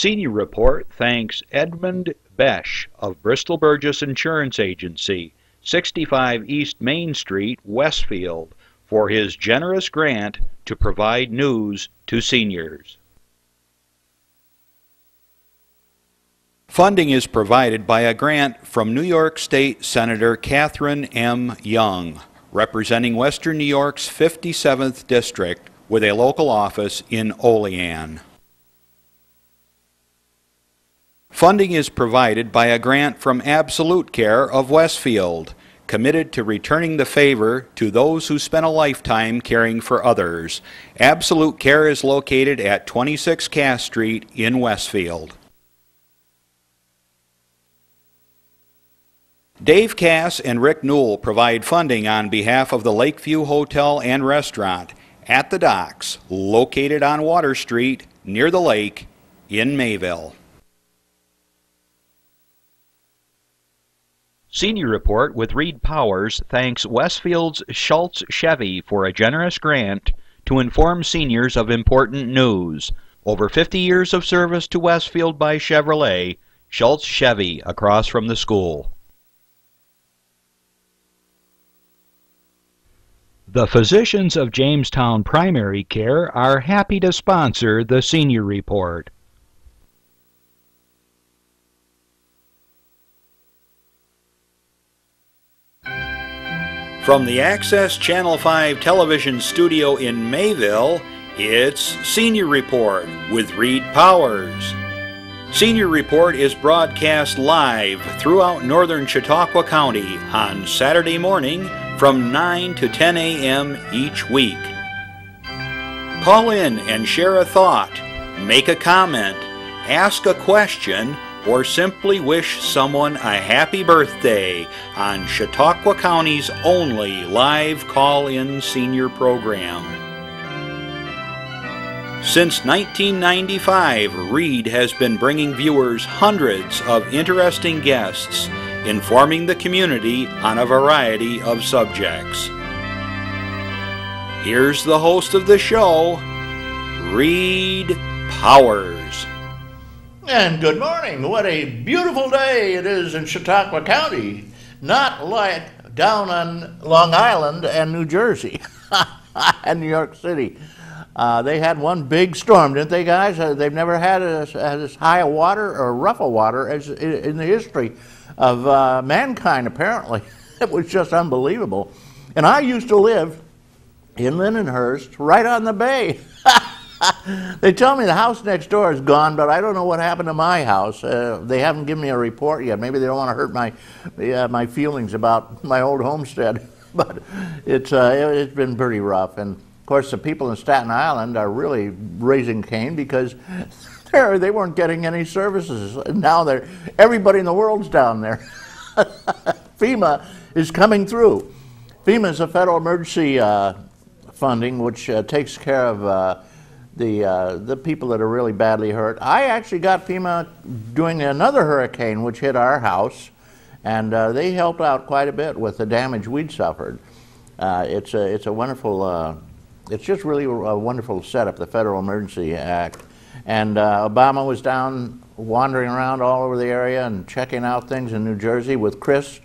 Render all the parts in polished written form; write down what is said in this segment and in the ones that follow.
Senior Report thanks Edmund Besch of Bristol Burgess Insurance Agency, 65 East Main Street, Westfield, for his generous grant to provide news to seniors. Funding is provided by a grant from New York State Senator Catherine M. Young, representing Western New York's 57th District with a local office in Olean. Funding is provided by a grant from Absolute Care of Westfield, committed to returning the favor to those who spent a lifetime caring for others. Absolute Care is located at 26 Cass Street in Westfield. Dave Cass and Rick Newell provide funding on behalf of the Lakeview Hotel and Restaurant at the docks, located on Water Street near the lake in Mayville. Senior Report with Reed Powers thanks Westfield's Schultz Chevy for a generous grant to inform seniors of important news. Over 50 years of service to Westfield by Chevrolet, Schultz Chevy across from the school. The physicians of Jamestown Primary Care are happy to sponsor the Senior Report. From the Access Channel 5 television studio in Mayville, it's Senior Report with Reed Powers. Senior Report is broadcast live throughout northern Chautauqua County on Saturday morning from 9 to 10 a.m. each week. Call in and share a thought, make a comment, ask a question, or simply wish someone a happy birthday on Chautauqua County's only live call-in senior program. Since 1995, Reed has been bringing viewers hundreds of interesting guests, informing the community on a variety of subjects. Here's the host of the show, Reed Powers. And good morning. What a beautiful day it is in Chautauqua County, not like down on Long Island and New Jersey and New York City. They had one big storm, didn't they, guys? They've never had as high a water or rough a water as in the history of mankind, apparently. It was just unbelievable. And I used to live in Lindenhurst, right on the bay. They tell me the house next door is gone, but I don't know what happened to my house. They haven't given me a report yet. Maybe they don't want to hurt my feelings about my old homestead. But it's been pretty rough. And of course, the people in Staten Island are really raising Cain because they weren't getting any services. And now everybody in the world's down there. FEMA is coming through. FEMA is a federal emergency funding which takes care of the people that are really badly hurt. I actually got FEMA doing another hurricane which hit our house, and they helped out quite a bit with the damage we'd suffered. It's a wonderful, it's just really a wonderful setup, the Federal Emergency Act. And Obama was down wandering around all over the area and checking out things in New Jersey with Chris.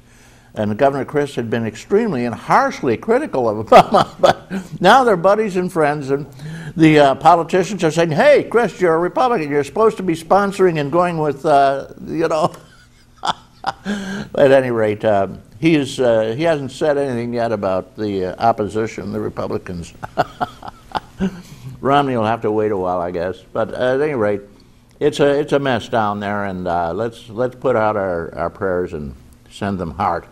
And Governor Chris had been extremely and harshly critical of Obama, but now they're buddies and friends, and the politicians are saying, hey, Chris, you're a Republican, you're supposed to be sponsoring and going with, you know. At any rate, he hasn't said anything yet about the opposition, the Republicans. Romney will have to wait a while, I guess. But at any rate, it's a mess down there, and let's put out our prayers and send them heart.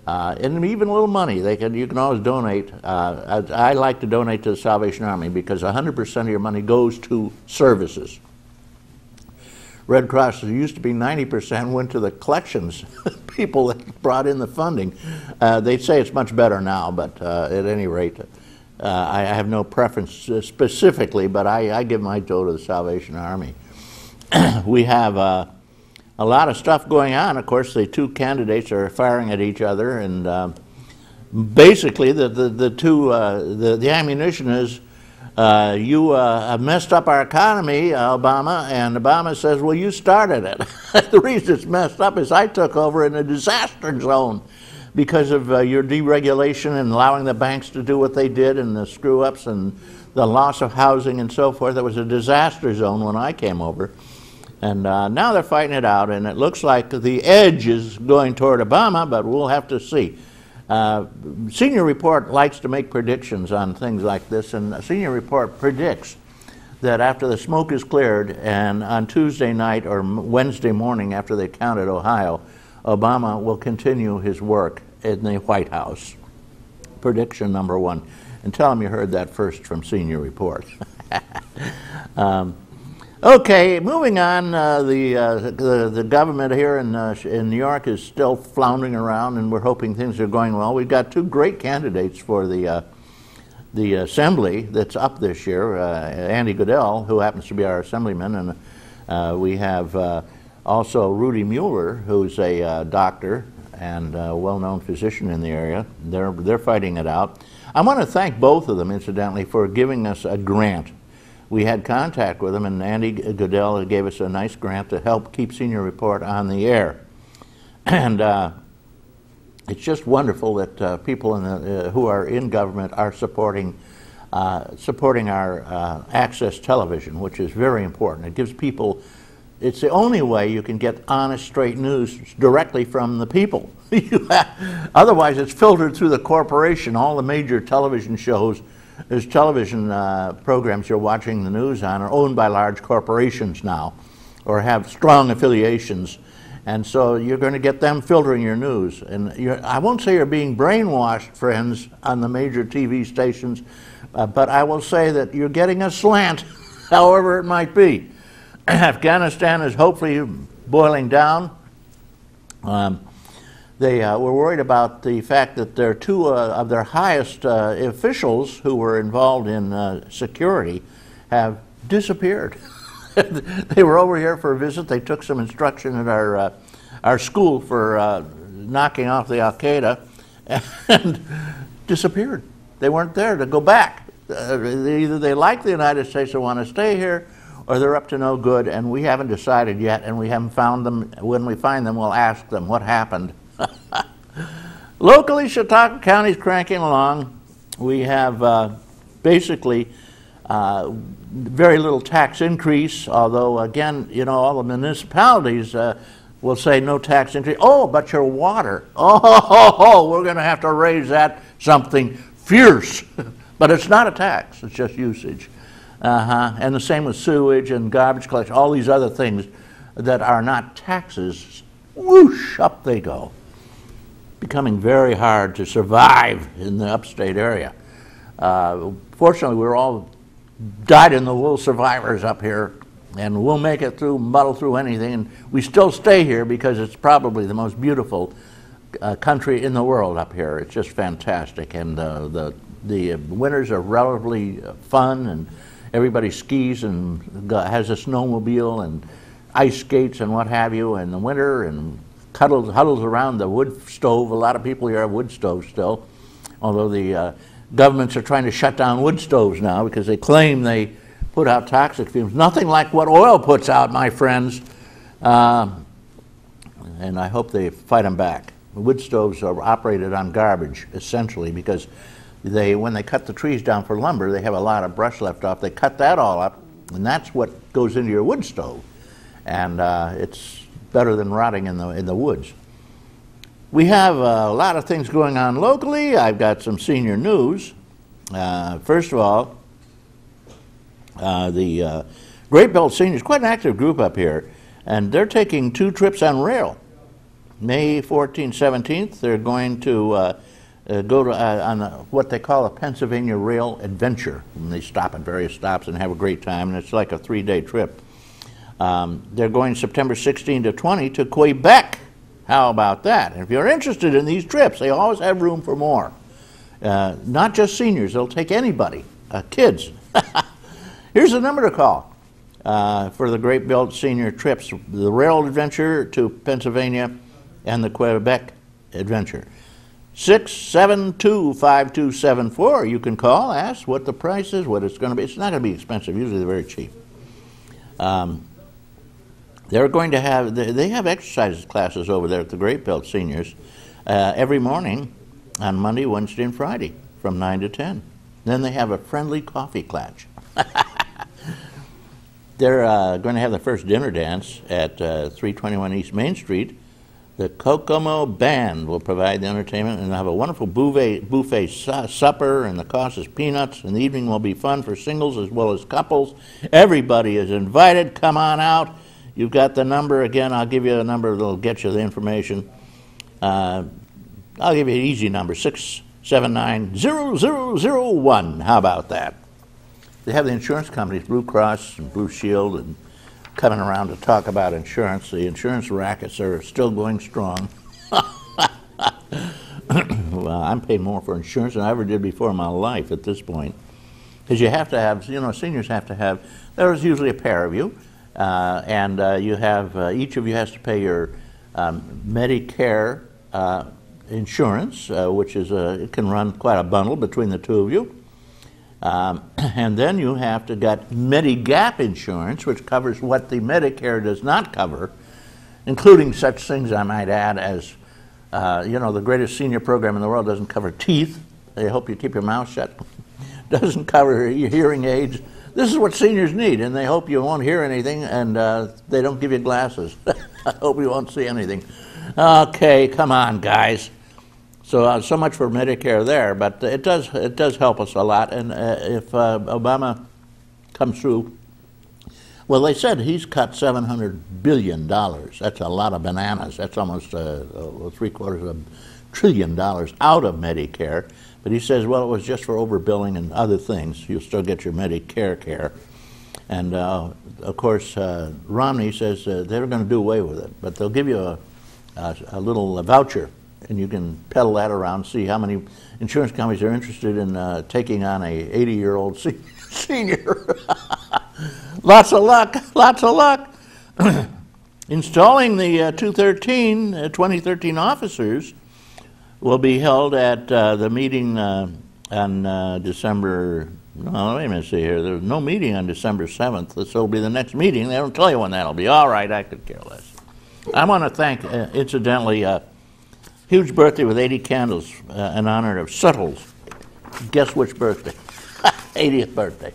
And even a little money, you can always donate. I like to donate to the Salvation Army because 100% of your money goes to services. Red Cross used to be 90% went to the collections people that brought in the funding. They say it's much better now, but at any rate, I have no preference specifically, but I give my dough to the Salvation Army. We have a lot of stuff going on. Of course, the two candidates are firing at each other, and basically the ammunition is You have messed up our economy, Obama, and Obama says, well, you started it. The reason it's messed up is I took over in a disaster zone because of your deregulation and allowing the banks to do what they did and the screw-ups and the loss of housing and so forth. It was a disaster zone when I came over. And now they're fighting it out, and it looks like the edge is going toward Obama, but we'll have to see. Senior Report likes to make predictions on things like this, and Senior Report predicts that after the smoke is cleared and on Tuesday night or Wednesday morning after they counted Ohio, Obama will continue his work in the White House. Prediction number one. And tell him you heard that first from Senior Report. Okay, moving on, the government here in New York is still floundering around, and we're hoping things are going well. We've got two great candidates for the assembly that's up this year, Andy Goodell, who happens to be our assemblyman, and we have also Rudy Mueller, who's a doctor and a well-known physician in the area. They're fighting it out. I want to thank both of them, incidentally, for giving us a grant. We had contact with them, and Andy Goodell gave us a nice grant to help keep Senior Report on the air. And it's just wonderful that people who are in government are supporting our access television, which is very important. It gives people, it's the only way you can get honest, straight news directly from the people. Otherwise, it's filtered through the corporation. All the major television shows, there's television programs you're watching the news on are owned by large corporations now or have strong affiliations, and so you're going to get them filtering your news. And I won't say you're being brainwashed, friends, on the major TV stations, but I will say that you're getting a slant, however it might be. Afghanistan is hopefully boiling down. They were worried about the fact that their two of their highest officials who were involved in security have disappeared. They were over here for a visit. They took some instruction at our school for knocking off the Al-Qaeda and disappeared. They weren't there to go back. Either they like the United States and want to stay here, or they're up to no good, and we haven't decided yet, and we haven't found them. When we find them, we'll ask them what happened. Locally, Chautauqua County's cranking along. We have basically very little tax increase, although again, you know, all the municipalities will say no tax increase. Oh, but your water, oh, we're going to have to raise that something fierce. But it's not a tax, it's just usage. And the same with sewage and garbage collection, all these other things that are not taxes, whoosh, up they go. Becoming very hard to survive in the upstate area. Fortunately, we're all dyed-in-the-wool survivors up here, and we'll make it through, muddle through anything, and we still stay here because it's probably the most beautiful country in the world up here. It's just fantastic, and the winters are relatively fun, and everybody skis and has a snowmobile and ice skates and what have you in the winter, and huddles around the wood stove. A lot of people here have wood stoves still, although the governments are trying to shut down wood stoves now because they claim they put out toxic fumes. Nothing like what oil puts out, my friends. And I hope they fight them back. Wood stoves are operated on garbage, essentially, because when they cut the trees down for lumber, they have a lot of brush left off. They cut that all up, and that's what goes into your wood stove. And it's better than rotting in the woods. We have a lot of things going on locally. I've got some senior news. First of all, the Great Belt Seniors, quite an active group up here, and they're taking 2 trips on rail. May 14th, 17th, they're going to go to on what they call a Pennsylvania Rail Adventure. And they stop at various stops and have a great time, and it's like a 3-day trip. They're going September 16 to 20 to Quebec. How about that? And if you're interested in these trips, they always have room for more. Not just seniors, they'll take anybody, kids. Here's the number to call for the Great Belt Senior trips, the Rail Adventure to Pennsylvania and the Quebec Adventure. 672-5274. You can call, ask what the price is, what it's going to be. It's not going to be expensive. Usually they're very cheap. They're going to have, they have exercise classes over there at the Great Belt Seniors every morning on Monday, Wednesday, and Friday from 9 to 10. Then they have a friendly coffee clutch. They're going to have the first dinner dance at 321 East Main Street. The Kokomo Band will provide the entertainment, and they'll have a wonderful buffet supper, and the cost is peanuts, and the evening will be fun for singles as well as couples. Everybody is invited. Come on out. You've got the number. Again, I'll give you a number that will get you the information. I'll give you an easy number, 679-0001. How about that? They have the insurance companies, Blue Cross and Blue Shield, and coming around to talk about insurance. The insurance rackets are still going strong. Well, I'm paying more for insurance than I ever did before in my life at this point. Because you have to have, you know, seniors have to have, there's usually a pair of you, and you have, each of you has to pay your Medicare insurance, which is, it can run quite a bundle between the two of you. And then you have to get Medigap insurance, which covers what the Medicare does not cover, including such things, I might add, as, you know, the greatest senior program in the world doesn't cover teeth. They hope you keep your mouth shut. Doesn't cover your hearing aids. This is what seniors need, and they hope you won't hear anything, and they don't give you glasses. I hope you won't see anything. Okay, come on, guys. So, so much for Medicare there, but it does help us a lot. And if Obama comes through, well, they said he's cut $700 billion. That's a lot of bananas. That's almost $750 billion out of Medicare. But he says, well, it was just for overbilling and other things. You'll still get your Medicare care. And of course, Romney says they're going to do away with it, but they'll give you a little voucher, and you can peddle that around, see how many insurance companies are interested in taking on a 80-year-old senior. Lots of luck, lots of luck. Installing the 2013 officers will be held at the meeting on December, no, wait a minute, see here, there's no meeting on December 7th, so it'll be the next meeting. They don't tell you when that'll be. All right, I could care less. I want to thank, incidentally, huge birthday with 80 candles in honor of Suttles. Guess which birthday? 80th birthday.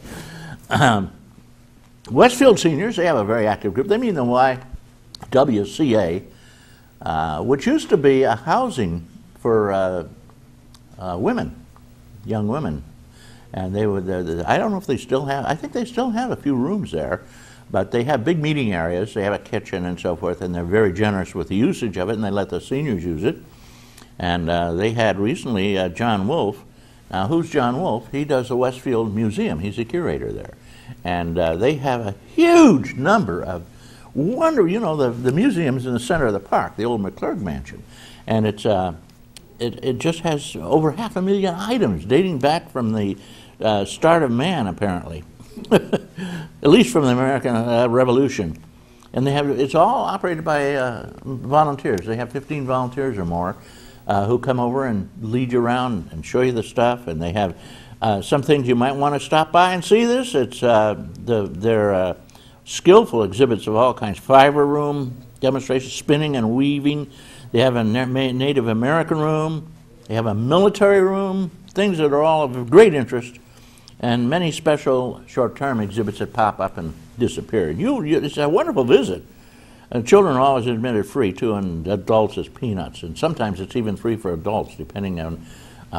Westfield Seniors, they have a very active group. They mean the YWCA, which used to be a housing for women, young women. And they would, I don't know if they still have, I think they still have a few rooms there. But they have big meeting areas, they have a kitchen and so forth, and they're very generous with the usage of it, and they let the seniors use it. And they had recently John Wolfe. Now, who's John Wolfe? He does the Westfield Museum. He's a curator there. And they have a huge number of you know, the museum's in the center of the park, the old McClurg Mansion. And it's, it just has over 500,000 items dating back from the start of man, apparently. At least from the American Revolution. And they have, it's all operated by volunteers. They have 15 volunteers or more who come over and lead you around and show you the stuff. And they have some things you might want to stop by and see this. It's they're skillful exhibits of all kinds. Fiber room demonstrations, spinning and weaving. They have a Native American room. They have a military room. Things that are all of great interest. And many special short-term exhibits that pop up and disappear. It's a wonderful visit. And children are always admitted free, too, and adults is peanuts. And sometimes it's even free for adults, depending on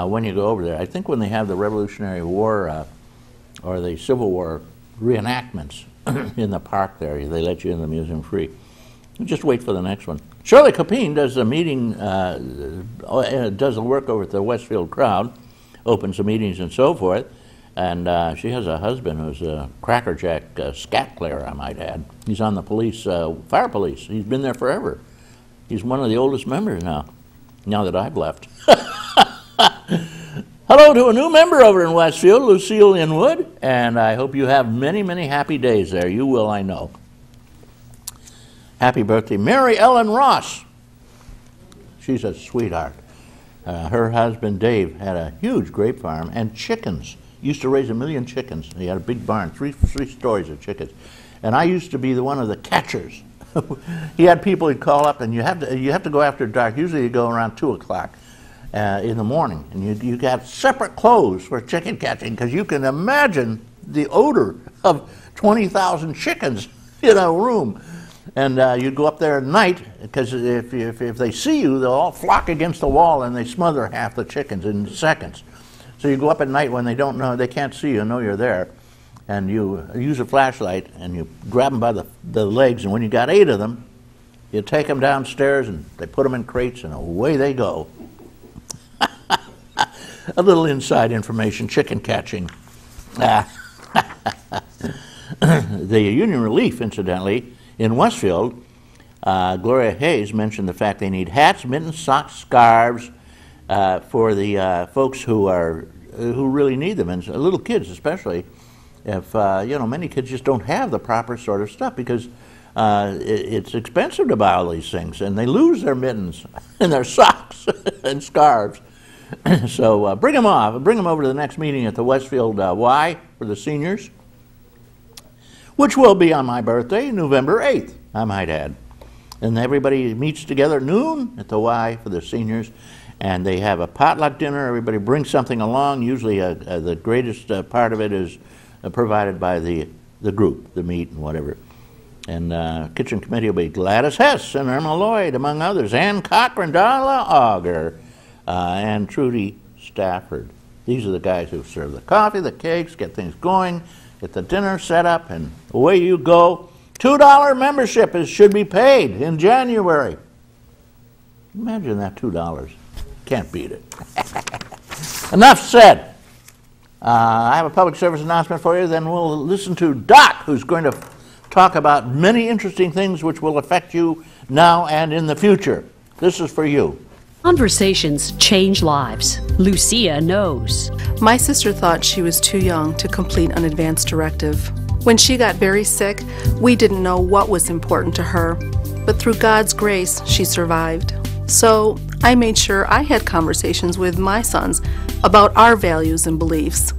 when you go over there. I think when they have the Revolutionary War or the Civil War reenactments in the park there, they let you in the museum free. You just wait for the next one. Shirley Copine does the meeting, does the work over at the Westfield Crowd, opens the meetings and so forth. And she has a husband who's a crackerjack scat player, I might add. He's on the police, fire police. He's been there forever. He's one of the oldest members now that I've left. Hello to a new member over in Westfield, Lucille Inwood, and I hope you have many, many happy days there. You will, I know. Happy birthday, Mary Ellen Ross. She's a sweetheart. Her husband, Dave, had a huge grape farm and chickens. Used to raise 1 million chickens. He had a big barn, three stories of chickens. And I used to be one of the catchers. He had people he'd call up, and you have to go after dark. Usually you go around 2 o'clock in the morning, and you got separate clothes for chicken catching, because you can imagine the odor of 20,000 chickens in a room. And you go up there at night, because if they see you, they'll all flock against the wall, and they smother half the chickens in seconds. So you go up at night when they don't know, they can't see you, know you're there, and you use a flashlight, and you grab them by the legs, and when you got 8 of them, you take them downstairs, and they put them in crates, and away they go. A little inside information, chicken catching. The Union Relief, incidentally, in Westfield, Gloria Hayes mentioned the fact they need hats, mittens, socks, scarves for the folks who really need them, and little kids especially. If many kids just don't have the proper sort of stuff, because it's expensive to buy all these things, and they lose their mittens and their socks and scarves. So bring them over to the next meeting at the Westfield Y for the seniors, which will be on my birthday, November 8th, I might add. And everybody meets together at noon at the Y for the seniors, and they have a potluck dinner. Everybody brings something along. Usually the greatest part of it is provided by the group, the meat and whatever. And kitchen committee will be Gladys Hess and Irma Lloyd, among others, Ann Cochran, Darla Auger, and Trudy Stafford. These are the guys who serve the coffee, the cakes, get things going, get the dinner set up, and away you go. $2 membership should be paid in January. Imagine that, $2. Can't beat it. Enough said. I have a public service announcement for you, then we'll listen to Doc, who's going to talk about many interesting things which will affect you now and in the future. This is for you. Conversations change lives. Lucia knows. My sister thought she was too young to complete an advance directive. When she got very sick, we didn't know what was important to her, but through God's grace, she survived. So I made sure I had conversations with my sons about our values and beliefs.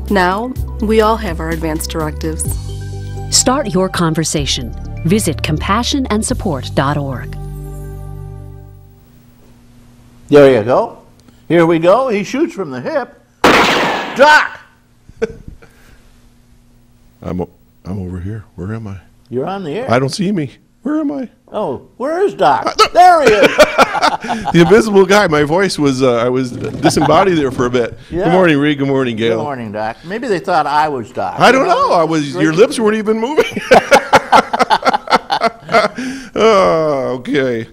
Now, we all have our advance directives. Start your conversation. Visit compassionandsupport.org. There you go. Here we go. He shoots from the hip. Doc! I'm over here. Where am I? You're on the air. I don't see me. Where am I? Oh, where is Doc? There he is. The invisible guy. My voice was, I was disembodied there for a bit. Yeah. Good morning, Reed. Good morning, Gail. Good morning, Doc. Maybe they thought I was Doc. I don't know. Your lips weren't even moving. Oh, okay.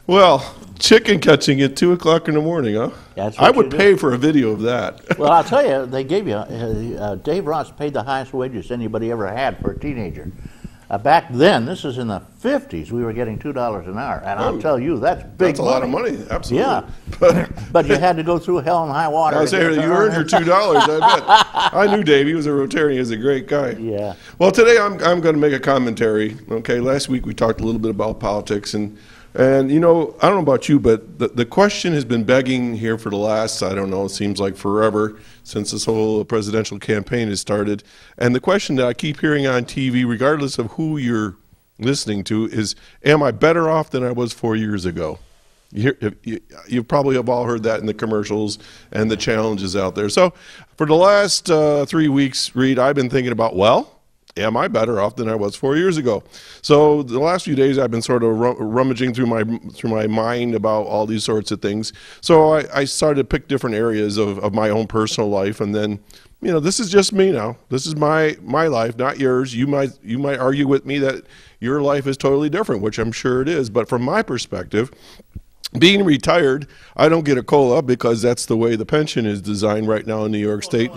Well, chicken catching at 2 o'clock in the morning, huh? That's what I would you pay do. for a video of that. Well, I'll tell you, they gave you, Dave Ross paid the highest wages anybody ever had for a teenager. Back then, this is in the 50s, we were getting $2 an hour. And I'll tell you, that's big That's a lot of money, absolutely. Yeah. But you had to go through hell and high water. I was saying, you earned your $2, I bet. I knew Dave. He was a Rotarian. He was a great guy. Yeah. Well, today I'm going to make a commentary. Okay, last week we talked a little bit about politics. And you know, I don't know about you, but the question has been begging here for the last, I don't know, it seems like forever since this whole presidential campaign has started. And the question that I keep hearing on TV, regardless of who you're listening to, is, am I better off than I was 4 years ago? You probably have all heard that in the commercials and the challenges out there. So for the last 3 weeks, Reed, I've been thinking about, well, am I better off than I was 4 years ago? So the last few days I've been sort of rummaging through my mind about all these sorts of things. So I started to pick different areas of my own personal life, and then, you know, this is just me now. This is my life, not yours. You might argue with me that your life is totally different, which I'm sure it is. But from my perspective, being retired, I don't get a COLA because that's the way the pension is designed right now in New York State.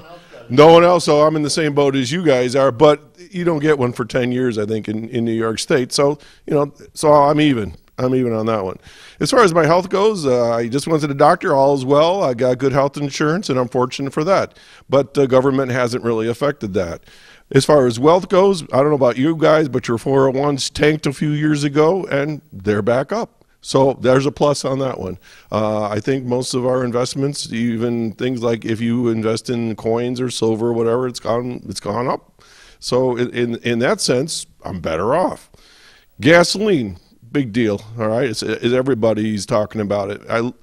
No one else, so I'm in the same boat as you guys are, but you don't get one for 10 years, I think, in New York State. So, you know, so I'm even on that one. As far as my health goes, I just went to the doctor, all is well. I got good health insurance, and I'm fortunate for that. But government hasn't really affected that. As far as wealth goes, I don't know about you guys, but your 401s tanked a few years ago, and they're back up. So there's a plus on that one. I think most of our investments, even things like if you invest in coins or silver or whatever, it's gone up. So in that sense, I'm better off. Gasoline, big deal. All right, it's everybody's talking about it.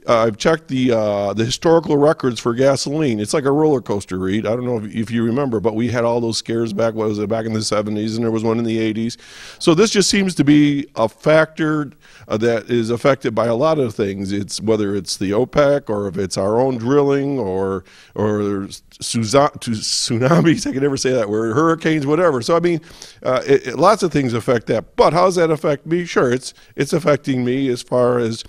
I've checked the historical records for gasoline. It's like a roller coaster, Reed. I don't know if you remember, but we had all those scares back in the 70s, and there was one in the 80s. So this just seems to be a factor that is affected by a lot of things. It's whether it's the OPEC or if it's our own drilling or tsunamis. I can never say that word. Hurricanes, whatever. So I mean, lots of things affect that. But how does that affect me? Sure, it's affecting me as far as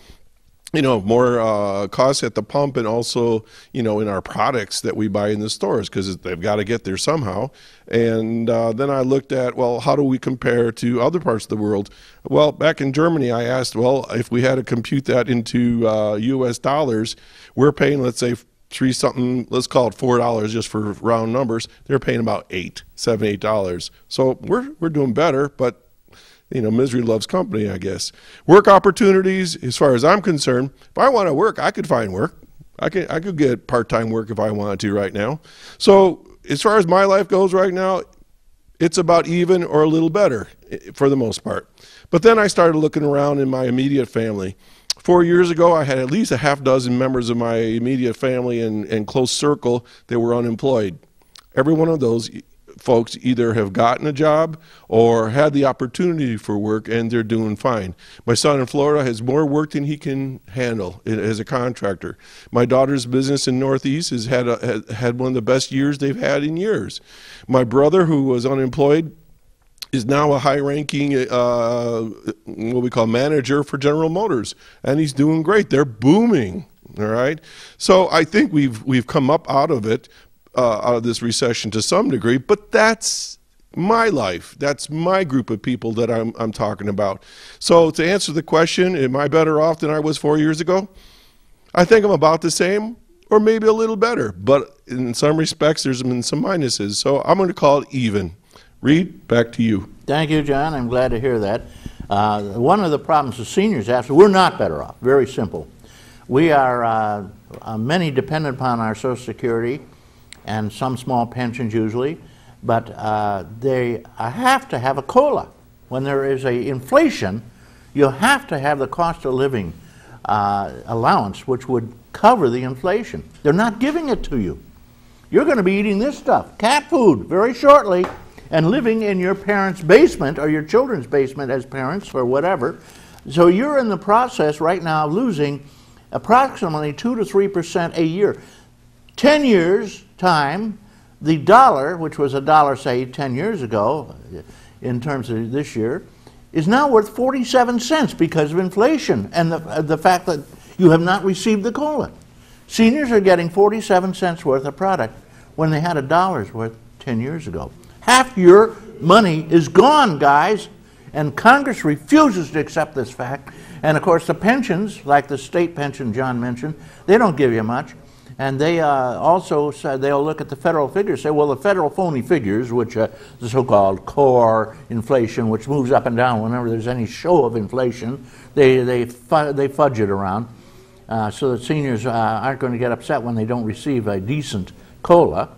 more costs at the pump, and also, in our products that we buy in the stores, because they've got to get there somehow. And then I looked at, well, how do we compare to other parts of the world? Well, back in Germany, I asked, well, if we had to compute that into U.S. dollars, we're paying, let's say, let's call it $4 just for round numbers. They're paying about $7, $8. So we're doing better, but misery loves company, I guess. Work opportunities, as far as I'm concerned, if I want to work, I could find work. I could get part-time work if I wanted to right now. So as far as my life goes right now, it's about even or a little better for the most part. But then I started looking around in my immediate family. 4 years ago, I had at least a half dozen members of my immediate family and close circle that were unemployed. Every one of those folks either have gotten a job or had the opportunity for work, and they're doing fine. My son in Florida has more work than he can handle as a contractor. My daughter's business in Northeast has had one of the best years they've had in years. My brother, who was unemployed, is now a high-ranking what we call manager for General Motors, and he's doing great. They're booming. All right, so I think we've come up out of it. Out of this recession to some degree, but that's my life. That's my group of people that I'm talking about. So to answer the question, am I better off than I was 4 years ago? I think I'm about the same, or maybe a little better, but in some respects there's been some minuses. So I'm going to call it even. Reed, back to you. Thank you, John. I'm glad to hear that. One of the problems the seniors have, so we're not better off. Very simple. We are many dependent upon our Social Security and some small pensions usually, but they have to have a COLA. When there is a inflation, you have to have the cost of living allowance, which would cover the inflation. They're not giving it to you. You're going to be eating this stuff, cat food, very shortly, and living in your parents' basement or your children's basement as parents or whatever. So you're in the process right now of losing approximately 2 to 3% a year. 10 years time, the dollar, which was $1, say, 10 years ago, in terms of this year, is now worth 47 cents because of inflation and the fact that you have not received the COLA. Seniors are getting 47 cents worth of product when they had $1 worth 10 years ago. Half your money is gone, guys, and Congress refuses to accept this fact. And of course, the pensions, like the state pension John mentioned, they don't give you much. And they also said they'll look at the federal figures, say, well, the federal phony figures, which the so-called core inflation, which moves up and down whenever there's any show of inflation, they fudge it around so that seniors aren't going to get upset when they don't receive a decent COLA.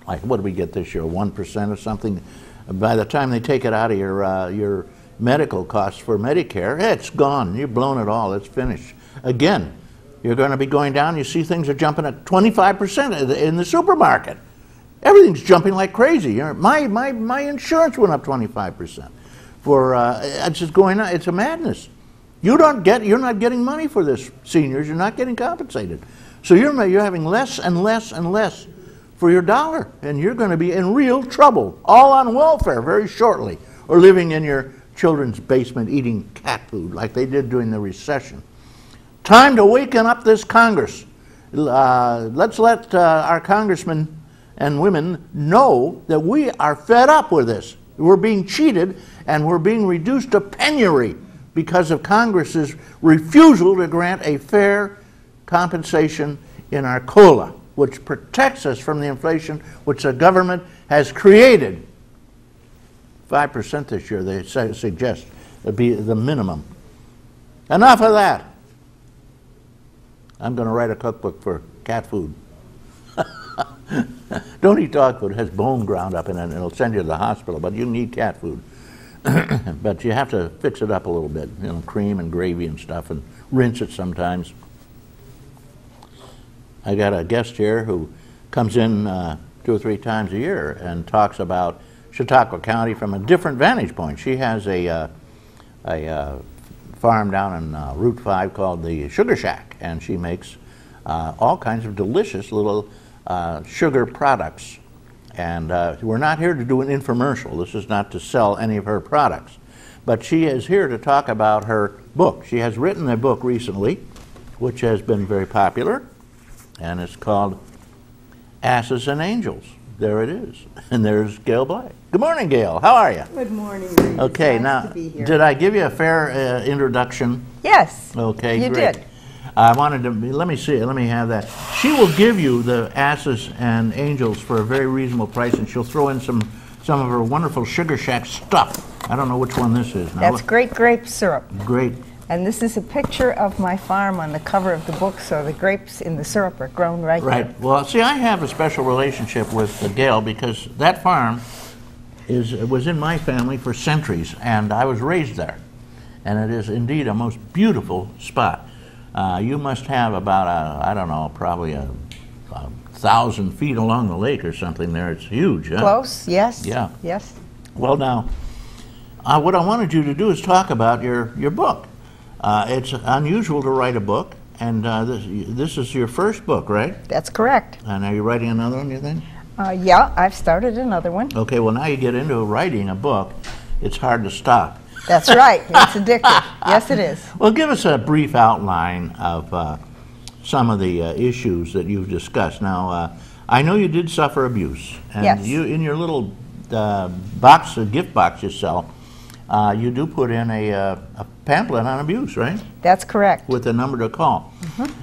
Like, what do we get this year, 1% or something? By the time they take it out of your medical costs for Medicare, it's gone. You've blown it all. It's finished. Again, you're going to be going down. You see things are jumping at 25% in the supermarket. Everything's jumping like crazy. My insurance went up 25%. It's just going on. It's a madness. You're not getting money for this, seniors. You're not getting compensated. So you're having less and less and less for your dollar, and you're going to be in real trouble, all on welfare very shortly, or living in your children's basement eating cat food like they did during the recession. Time to waken up this Congress. Let's let our congressmen and women know that we are fed up with this. We're being cheated, and we're being reduced to penury because of Congress's refusal to grant a fair compensation in our COLA, which protects us from the inflation which the government has created. 5% this year, they suggest, would be the minimum. Enough of that. I'm going to write a cookbook for cat food. Don't eat dog food. It has bone ground up in it, and it'll send you to the hospital, but you can eat cat food. But you have to fix it up a little bit, you know, cream and gravy and stuff, and rinse it sometimes. I got a guest here who comes in 2 or 3 times a year and talks about Chautauqua County from a different vantage point. She has a farm down in Route 5 called the Sugar Shack, and she makes all kinds of delicious little sugar products. And we're not here to do an infomercial. This is not to sell any of her products. But she is here to talk about her book. She has written a book recently, which has been very popular, and it's called Asses and Angels. There it is. And there's Gail Black. Good morning, Gail. How are you? Good morning, Reed. Okay, It's nice now, to be here. did I give you a fair introduction? Yes. Okay, you great. did. I wanted to, let me see, let me have that. She will give you the Asses and Angels for a very reasonable price, and she'll throw in some of her wonderful Sugar Shack stuff. I don't know which one this is. Now, That's great grape syrup. great. And this is a picture of my farm on the cover of the book, so the grapes in the syrup are grown right Right. there. Well, see, I have a special relationship with Gail because that farm was in my family for centuries, and I was raised there. And it is indeed a most beautiful spot. You must have about, I don't know, probably a 1,000 feet along the lake or something there. It's huge, huh? Close, yes. Yeah. Yes. Well, now, what I wanted you to do is talk about your book. It's unusual to write a book, and this is your first book, right? That's correct. And are you writing another one, you think? Yeah, I've started another one. Okay, well, now you get into writing a book, it's hard to stop. That's right. It's addictive. Yes, it is. Well, give us a brief outline of some of the issues that you've discussed. Now, I know you did suffer abuse, and Yes. you, in your little box, gift box you sell, you do put in a pamphlet on abuse, right? That's correct. With a number to call.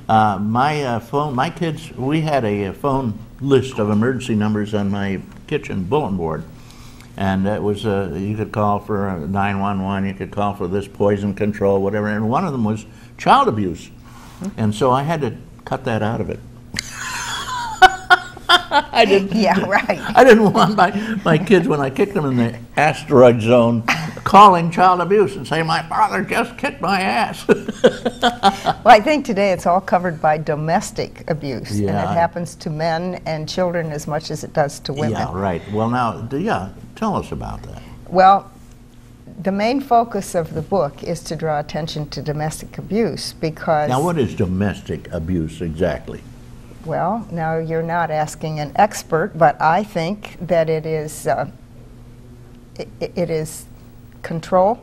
My kids, we had a phone list of emergency numbers on my kitchen bulletin board. And it was, you could call for 911, you could call for this poison control, whatever, and one of them was child abuse. And so I had to cut that out of it. I didn't. Yeah, right. I didn't want my kids, when I kicked them in the asteroid zone, calling child abuse and saying, my father just kicked my ass. Well, I think today it's all covered by domestic abuse, and Yeah. it happens to men and children as much as it does to women. Yeah, right. Well, now, yeah, tell us about that. Well, the main focus of the book is to draw attention to domestic abuse because... Now, what is domestic abuse exactly? Well, now you're not asking an expert, but I think that it is control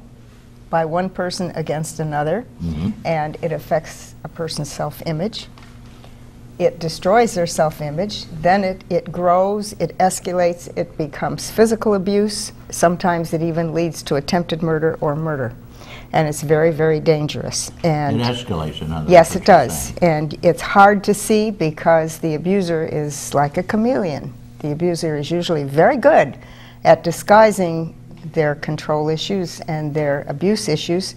by one person against another, and it affects a person's self-image. It destroys their self-image, then it grows, it escalates, it becomes physical abuse. Sometimes it even leads to attempted murder or murder. And it's very, very dangerous. And It escalates, in other words. yes, what it you're does. saying. And it's hard to see because the abuser is like a chameleon. The abuser is usually very good at disguising their control issues and their abuse issues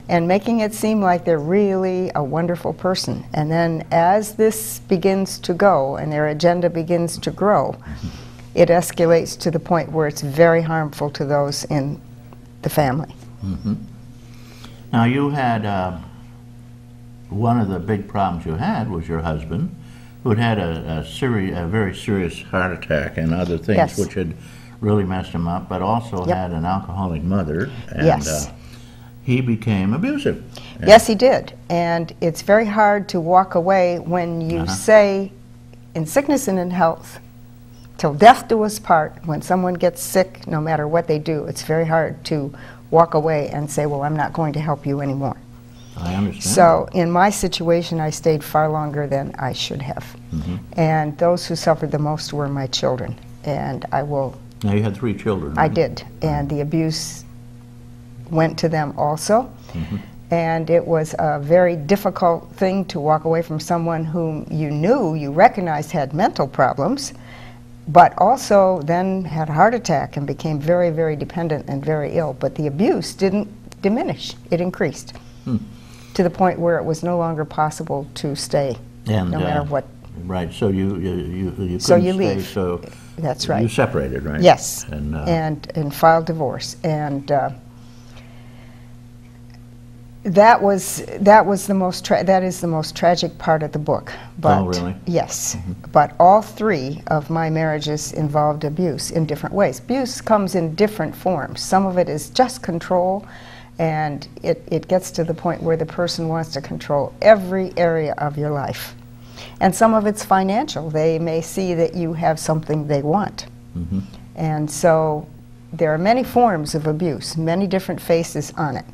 and making it seem like they're really a wonderful person. And then as this begins to go and their agenda begins to grow, it escalates to the point where it's very harmful to those in the family. Now, you had, one of the big problems you had was your husband, who had a very serious heart attack and other things, Yes. which had really messed him up, but also Yep. had an alcoholic mother, and Yes. He became abusive. And- Yes, he did. And it's very hard to walk away when you say, in sickness and in health, till death do us part, when someone gets sick, no matter what they do, it's very hard to walk away and say, well, I'm not going to help you anymore. I understand. So in my situation, I stayed far longer than I should have. And those who suffered the most were my children. And I will Now, you had 3 children, I right? did, and the abuse went to them also. And it was a very difficult thing to walk away from someone whom you knew, you recognized had mental problems, but also then had a heart attack and became very, very dependent and very ill. But the abuse didn't diminish, it increased. to the point where it was no longer possible to stay, And, no matter what. Right, so you couldn't So you stay, leave. so That's right. you separated, right? Yes, And, and filed divorce, and that is the most tragic part of the book. But, oh, really? Yes, but all three of my marriages involved abuse in different ways. Abuse comes in different forms. Some of it is just control, and it gets to the point where the person wants to control every area of your life. And some of it's financial. They may see that you have something they want. And so there are many forms of abuse, many different faces on it.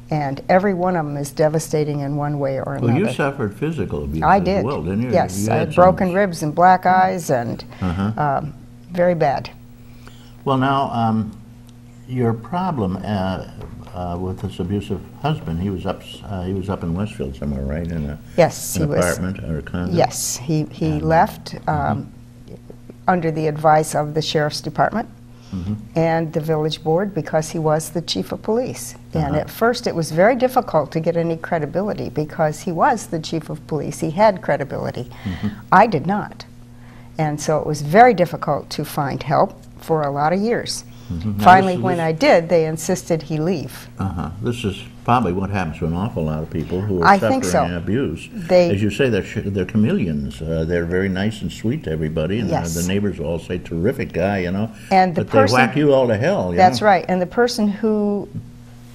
And every one of them is devastating in one way or another. well, you suffered physical abuse I as did. well, didn't you? Yes, You I had had some- broken ribs and black eyes, and very bad. Well, now, your problem with this abusive husband, he was up in Westfield somewhere, right? In a, Yes, an he was. apartment or a condo? Yes, he left under the advice of the sheriff's department and the village board, because he was the chief of police. And at first it was very difficult to get any credibility, because he was the chief of police. He had credibility. I did not. And so it was very difficult to find help for a lot of years. Finally, when I did, they insisted he leave. This is probably what happens to an awful lot of people who are I think suffering so. abuse. They- As you say, they're chameleons. They're very nice and sweet to everybody, and Yes. the neighbors all say, terrific guy, you know. And the but person- they whack you all to hell, you That's know? right. And the person who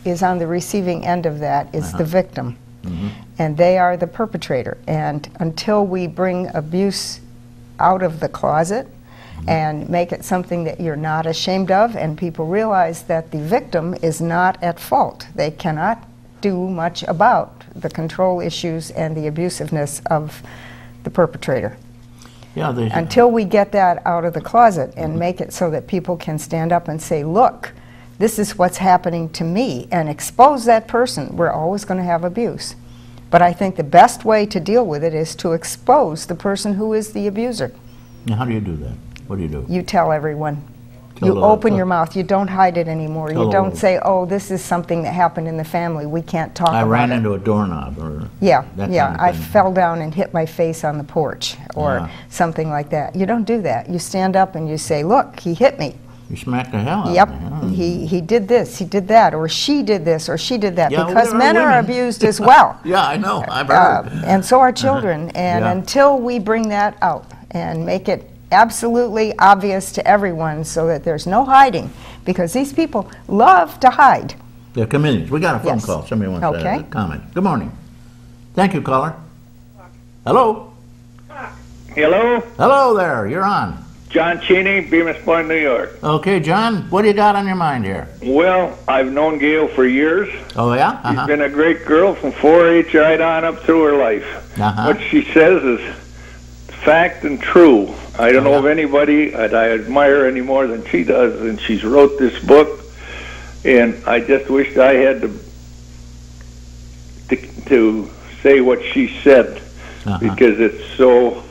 is on the receiving end of that is the victim. And they are the perpetrator. And until we bring abuse out of the closet and make it something that you're not ashamed of, and people realize that the victim is not at fault, they cannot do much about the control issues and the abusiveness of the perpetrator. Yeah, they, Until we get that out of the closet and make it so that people can stand up and say, look, this is what's happening to me, and expose that person, we're always going to have abuse. But I think the best way to deal with it is to expose the person who is the abuser. now, how do you do that? What do you do? You tell everyone. Tell You the- open your mouth. You don't hide it anymore. Tell You the don't world. say, oh, this is something that happened in the family. We can't talk I about ran it. into a doorknob, or Yeah, that yeah. kind of I thing. fell down and hit my face on the porch, or Yeah. something like that. You don't do that. You stand up and you say, look, he hit me. You smacked the hell out Yep, of me. he did this, he did that, or she did this, or she did that, Yeah, well, because there are men are women. abused as well. Yeah, I know. I've heard. And so are children. And Yeah. until we bring that out and make it absolutely obvious to everyone so that there's no hiding, because these people love to hide. They're chameleons. We got a phone Yes. call. Somebody wants Okay. to comment. Good morning. Thank you, caller. Hello. Hello, Hello there. You're on. John Cheney, Bemis Point, New York. Okay, John, what do you got on your mind here? Well, I've known Gail for years. Oh, yeah? She's been a great girl from 4-H right on up through her life. What she says is fact and true. I don't know of anybody that I admire any more than she does, and she's wrote this book, and I just wished I had to say what she said, because it's so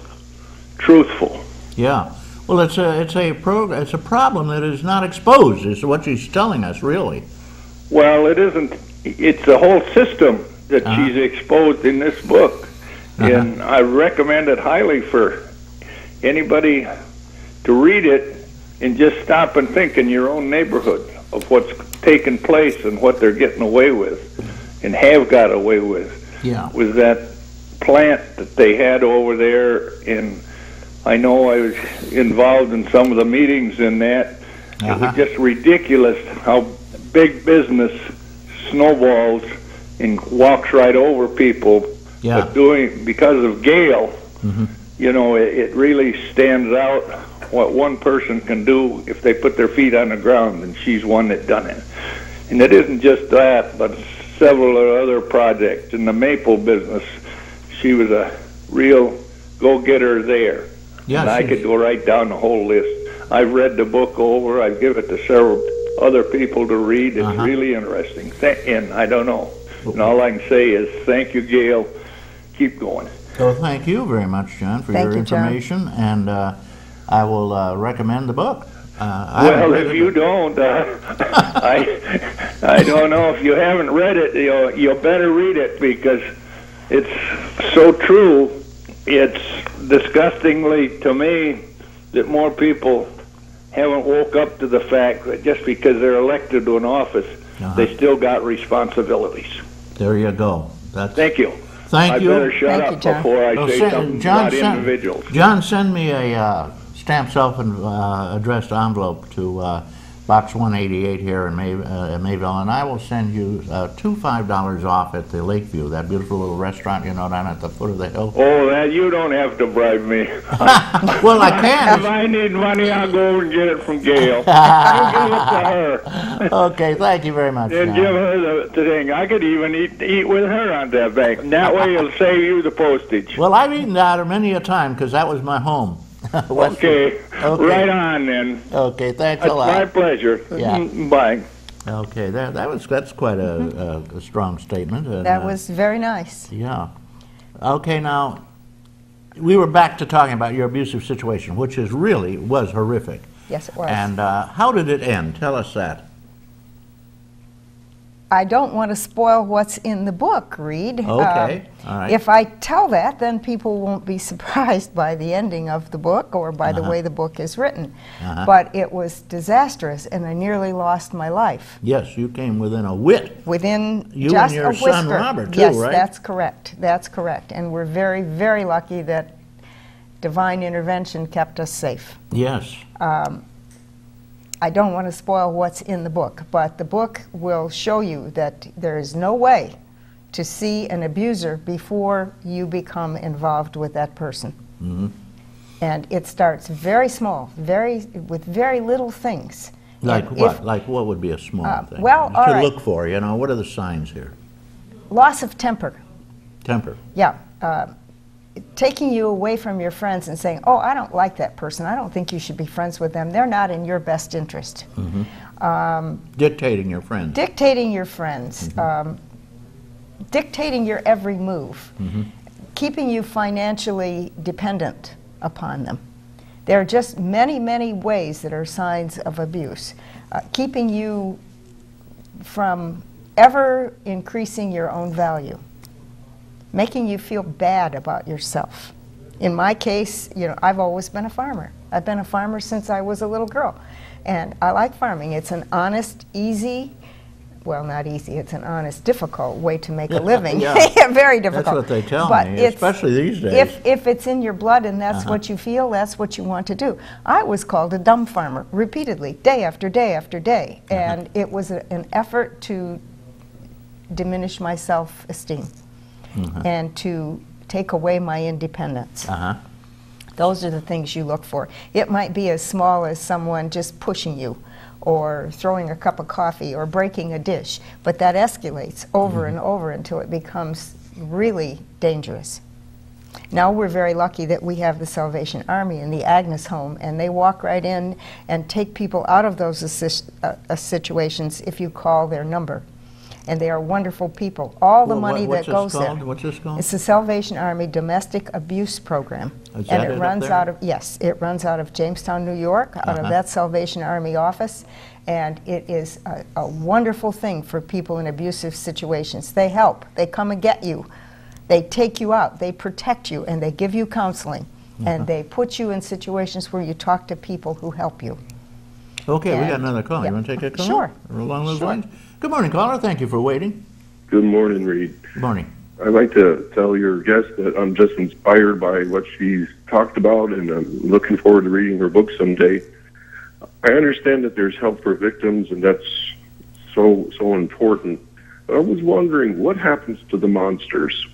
truthful. Yeah. Well, it's a problem that is not exposed, is what she's telling us, really. Well, it isn't. It's the whole system that she's exposed in this book. And I recommend it highly for anybody to read it and just stop and think in your own neighborhood of what's taken place and what they're getting away with and have got away with. Yeah. With that plant that they had over there. And I know I was involved in some of the meetings in that. It was just ridiculous how big business snowballs and walks right over people. Yeah. But because of Gail, you know, it really stands out what one person can do if they put their feet on the ground, and she's one that done it. And it isn't just that, but several other projects in the maple business. She was a real go-getter there. Yeah, and I could go right down the whole list. I've read the book over. I've given it to several other people to read. It's really interesting. And I don't know. And all I can say is thank you, Gail. Keep going. So thank you very much, John, for Thank your you, John. information, and I will recommend the book. Well, if you don't, I I don't know. If you haven't read it, you better read it because it's so true. It's disgustingly, to me, that more people haven't woke up to the fact that just because they're elected to an office, they still got responsibilities. There you go. Thank you. Thank you. I better shut up before I say something about individuals. John, send me a stamped self-addressed envelope to Box 188 here in Mayville, and I will send you two $5 off at the Lakeview, that beautiful little restaurant, down at the foot of the hill. Oh, you don't have to bribe me. Well, I can. If I need money, I'll go over and get it from Gail. I'll give it to her. Okay, thank you very much. And give her the thing. I could even eat with her on that bank. And that way it'll save you the postage. Well, I've eaten out many a time because that was my home. Okay, right on then. Okay, thanks a lot. It's my pleasure. Yeah. Bye. Okay, that's quite a strong statement. And, That was very nice. Yeah. Okay, now, we were back to talking about your abusive situation, which was horrific. Yes, it was. And how did it end? Tell us that. I don't want to spoil what's in the book, Reed. Okay, all right. If I tell that, then people won't be surprised by the ending of the book or by the way the book is written. But it was disastrous, and I nearly lost my life. Yes, you came within a whit. Within You just and your a whisper. son Robert, too, yes, right? that's correct. That's correct. And we're very, very lucky that divine intervention kept us safe. Yes. I don't want to spoil what's in the book, but the book will show you that there is no way to see an abuser before you become involved with that person. And it starts very small, with very little things. Like what? Like what would be a small thing? Well, all right. look for, what are the signs here? Loss of temper. Temper. Yeah. Taking you away from your friends and saying, oh, I don't like that person. I don't think you should be friends with them. They're not in your best interest. Dictating your friends. Dictating your friends. Dictating your every move. Keeping you financially dependent upon them. There are just many, many ways that are signs of abuse. Keeping you from ever increasing your own value. Making you feel bad about yourself. In my case, I've always been a farmer. I've been a farmer since I was a little girl. And I like farming. It's an honest, easy, well, not easy, it's an honest, difficult way to make a living. Very difficult. That's what they tell but me, especially these days. If it's in your blood and that's what you feel, that's what you want to do. I was called a dumb farmer repeatedly, day after day after day. And it was an effort to diminish my self-esteem. And to take away my independence. Those are the things you look for. It might be as small as someone just pushing you or throwing a cup of coffee or breaking a dish, but that escalates over and over until it becomes really dangerous. Now we're very lucky that we have the Salvation Army and the Agnes Home, and they walk right in and take people out of those situations if you call their number. And they are wonderful people. All the money that goes there. What's this called? It's the Salvation Army Domestic Abuse Program. Is and that it runs up there? out of, yes, it runs out of Jamestown, New York, out of that Salvation Army office. And it is a wonderful thing for people in abusive situations. They help. They come and get you. They take you out. They protect you. And they give you counseling. And they put you in situations where you talk to people who help you. Okay, we got And- another call. yeah. You want to take a call? Sure. Or along those Sure. lines? Good morning, caller. Thank you for waiting. Good morning, Reed. Good morning. I'd like to tell your guest that I'm just inspired by what she's talked about, and I'm looking forward to reading her book someday. I understand that there's help for victims, and that's so important. But I was wondering, what happens to the monsters?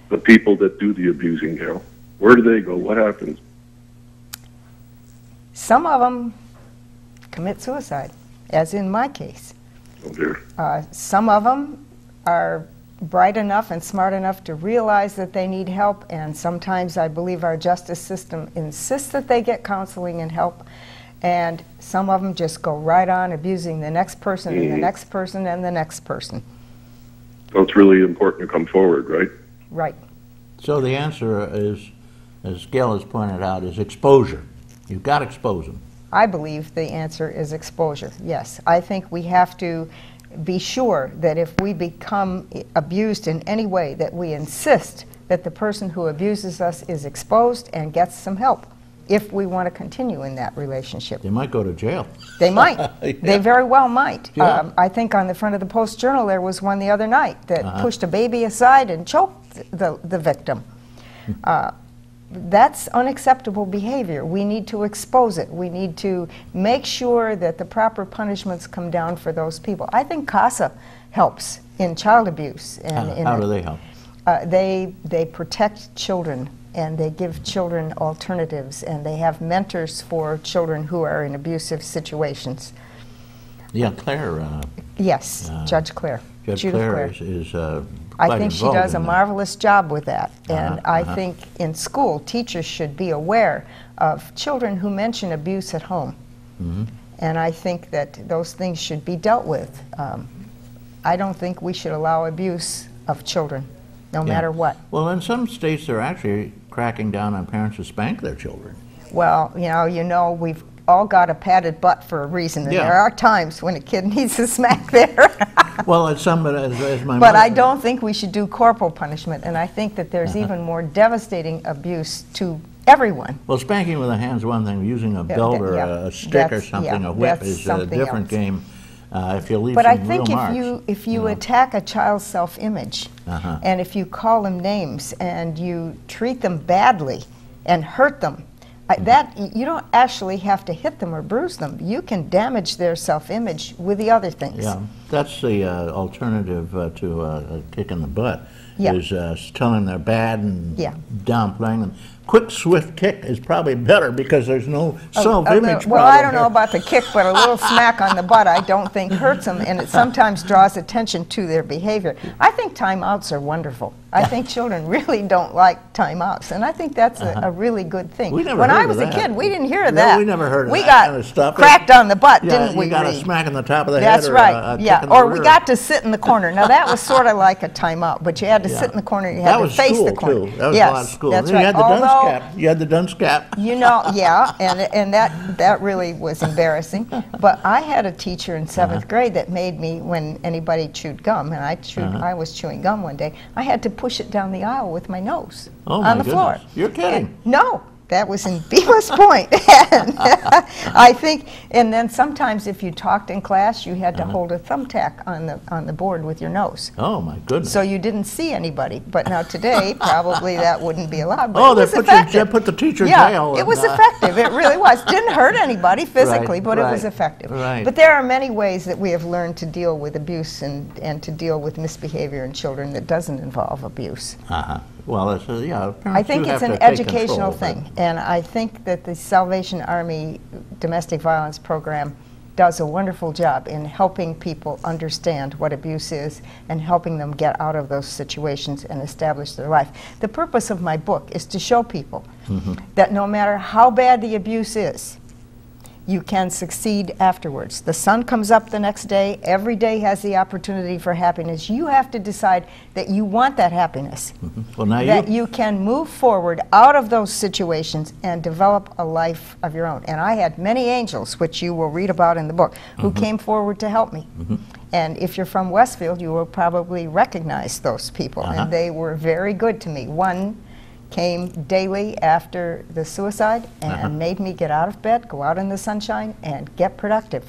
The people that do the abusing, Gail? Where do they go? What happens? Some of them commit suicide, as in my case. Oh, dear. Some of them are bright enough and smart enough to realize that they need help, and sometimes I believe our justice system insists that they get counseling and help, and some of them just go right on abusing the next person and the next person and the next person. So it's really important to come forward, right? Right. So the answer is, as Gail has pointed out, is exposure. You've got to expose them. I believe the answer is exposure, yes. I think we have to be sure that if we become abused in any way, that we insist that the person who abuses us is exposed and gets some help if we want to continue in that relationship. They might go to jail. They might. Yeah. They very well might. Yeah. I think on the front of the Post-Journal there was one the other night that pushed a baby aside and choked the victim. That's unacceptable behavior. We need to expose it. We need to make sure that the proper punishments come down for those people. I think CASA helps in child abuse. And How do they help? They protect children, and they give children alternatives, and they have mentors for children who are in abusive situations. Yeah, Claire. Yes, Judge Claire. Judge Judith Claire is I think she does a involved in that. marvelous job with that. And I think in school, teachers should be aware of children who mention abuse at home. And I think that those things should be dealt with. I don't think we should allow abuse of children, no matter what. Well, in some states, they're actually cracking down on parents who spank their children. Well, you know, we've all got a padded butt for a reason, and there are times when a kid needs a smack there. Well, as my But mother, I don't think we should do corporal punishment, and I think that there's even more devastating abuse to everyone. Well, spanking with a hand's one thing. Using a belt or a stick or something, a whip, that's is a something different else. game. If you leave But some I think real marks, if you attack a child's self-image, and if you call them names and you treat them badly and hurt them, that you don't actually have to hit them or bruise them. You can damage their self-image with the other things. Yeah, that's the alternative to a kick in the butt. Yeah. Is telling them they're bad and downplaying them. Quick, swift kick is probably better because there's no self-image. Well, I don't know about the kick, but a little smack on the butt I don't think hurts them, and it sometimes draws attention to their behavior. I think timeouts are wonderful. I think children really don't like timeouts, and I think that's a really good thing. We never when heard I of was a that. kid, we didn't hear of No, that. we never heard of we that got kind of stuff. cracked on the butt, Yeah, didn't we? you got a Reed? smack in the top of the That's head, right. or a Yeah, kick in the or we rear. got to sit in the corner. Now that was sort of like a timeout, but you had to sit in the corner. You had to face the corner. Too. That was yes, a lot of school. that's Then right. you had the dunce Although, cap. You had the dunce cap. you know, yeah, and that really was embarrassing. But I had a teacher in 7th grade that made me, when anybody chewed gum, and I was chewing gum one day, I had to push it down the aisle with my nose on the floor. You're kidding. No. That was in Bemis Point. And I think, and then sometimes if you talked in class, you had to hold a thumbtack on the board with your nose. Oh my goodness! So you didn't see anybody. But now today, probably that wouldn't be allowed. But Oh, it they was put effective. the teacher in Yeah, jail. it was effective. It really was. Didn't hurt anybody physically, but it was effective. Right. But there are many ways that we have learned to deal with abuse and to deal with misbehavior in children that doesn't involve abuse. Well, it's I think it's an educational thing, and I think that the Salvation Army domestic violence program does a wonderful job in helping people understand what abuse is and helping them get out of those situations and establish their life. The purpose of my book is to show people that no matter how bad the abuse is, you can succeed afterwards. The sun comes up the next day. Every day has the opportunity for happiness. You have to decide that you want that happiness. Well, now that you can move forward out of those situations and develop a life of your own. And I had many angels, which you will read about in the book, who came forward to help me. And if you're from Westfield, you will probably recognize those people. And they were very good to me. One came daily after the suicide and made me get out of bed, go out in the sunshine, and get productive.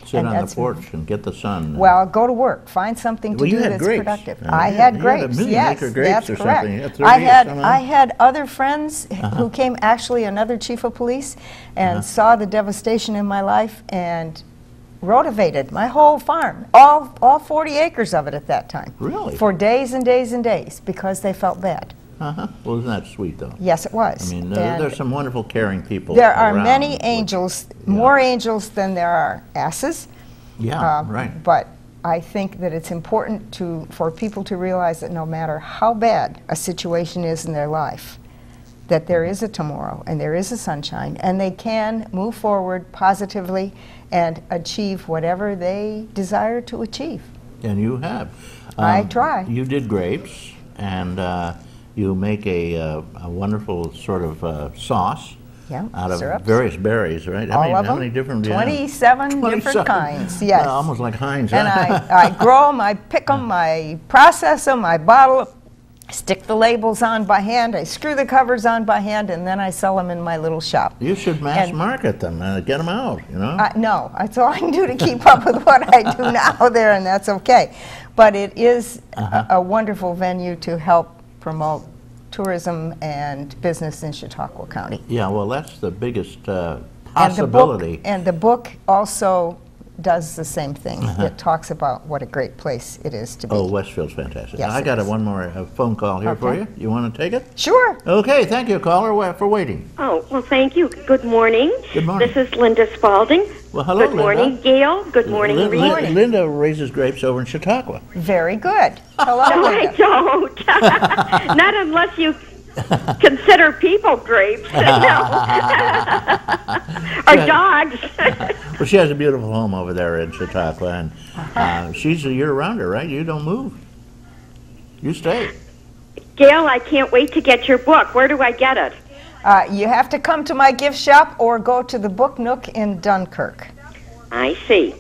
Sit on the porch and get the sun. Well, go to work. Find something to do that's productive. I had grapes. Yes, that's correct. I had other friends who came, actually another chief of police, and saw the devastation in my life and rotivated my whole farm, all 40 acres of it at that time. Really? For days and days and days, because they felt bad. Well, isn't that sweet, though? Yes, it was. I mean, there's some wonderful, caring people. There are around many angels, more angels than there are asses. Yeah, right. But I think that it's important for people to realize that no matter how bad a situation is in their life, that there is a tomorrow and there is a sunshine, and they can move forward positively and achieve whatever they desire to achieve. And you have. I try. You did grapes, and you make a wonderful sort of sauce Yeah, out of syrups. various berries, right? All of how them? many different? 27 different kinds, yes. Almost like Heinz. And I grow them, I pick them, I process them, I bottle them, stick the labels on by hand, I screw the covers on by hand, and then I sell them in my little shop. You should mass market them, get them out, you know? No, that's all I can do to keep up with what I do now there, and that's okay. But it is a wonderful venue to help promote tourism and business in Chautauqua County. Yeah, well, that's the biggest possibility. And the book also does the same thing. It talks about what a great place it is to be. Oh, Westfield's fantastic. Yes, I got one more phone call here for you. You want to take it? Sure. Okay, thank you, caller, for waiting. Oh, well, thank you. Good morning. Good morning. This is Linda Spalding. Well, hello, Good morning, Linda. Gail. Good morning, Reed. Linda raises grapes over in Chautauqua. Very good. Hello, No, Linda. I don't. Not unless you consider people grapes. Or dogs. Well, she has a beautiful home over there in Chautauqua, and she's a year-rounder, right? You don't move. You stay. Gail, I can't wait to get your book. Where do I get it? You have to come to my gift shop or go to the Book Nook in Dunkirk. I see.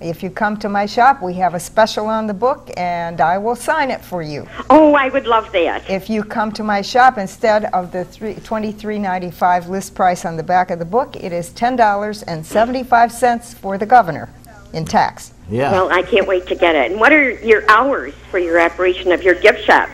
If you come to my shop, we have a special on the book, and I will sign it for you. Oh, I would love that. If you come to my shop, instead of the $23.95 list price on the back of the book, it is $10.75 for the governor in tax. Yeah. Well, I can't wait to get it. And what are your hours for your operation of your gift shop?